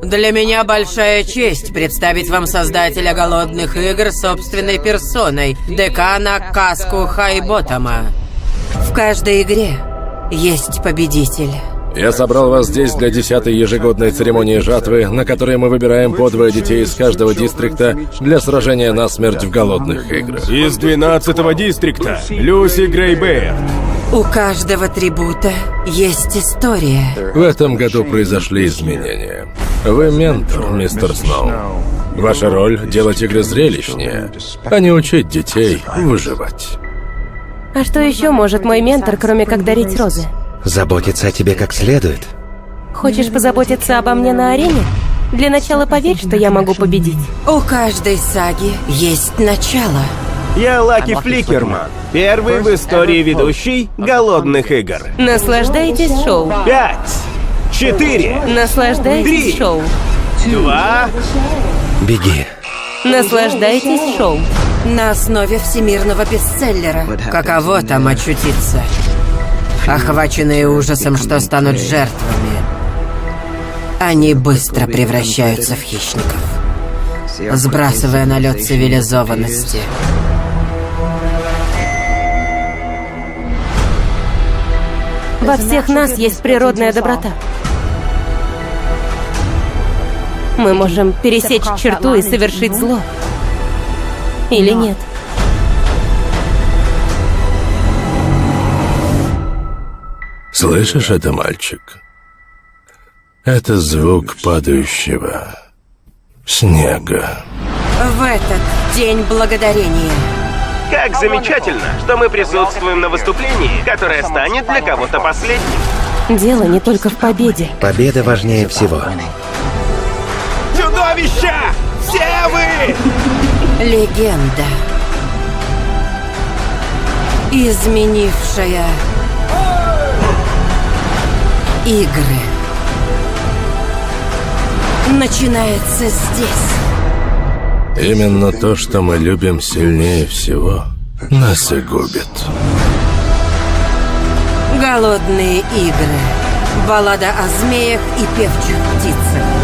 Для меня большая честь представить вам создателя «Голодных игр» собственной персоной, декана Каску Хайботтома. В каждой игре есть победитель. Я собрал вас здесь для 10-й ежегодной церемонии жатвы, на которой мы выбираем по 2 детей из каждого дистрикта для сражения насмерть в голодных играх. Из 12-го дистрикта Люси Грейбейр. У каждого трибута есть история. В этом году произошли изменения. Вы ментор, мистер Сноу. Ваша роль — делать игры зрелищнее, а не учить детей выживать. А что еще может мой ментор, кроме как дарить розы? Заботиться о тебе как следует. Хочешь позаботиться обо мне на арене? Для начала поверь, что я могу победить. У каждой саги есть начало. Я Лаки Фликерман, первый в истории ведущий «Голодных игр». Наслаждайтесь шоу. 5, 4, Наслаждайтесь 3. шоу. 2. Беги. Наслаждайтесь шоу. На основе всемирного бестселлера. Каково там очутиться? Охваченные ужасом, что станут жертвами, они быстро превращаются в хищников, сбрасывая налет цивилизованности. Во всех нас есть природная доброта. Мы можем пересечь черту и совершить зло. Или нет? Слышишь это, мальчик? Это звук падающего снега. В этот день благодарения Как замечательно, что мы присутствуем на выступлении, которое станет для кого-то последним. Дело не только в победе. Победа важнее всего. Чудовища! Все вы! легенда, изменившая игры, начинается здесь. Именно то, что мы любим сильнее всего, нас и губит. Голодные игры. Баллада о змеях и певчих птицах.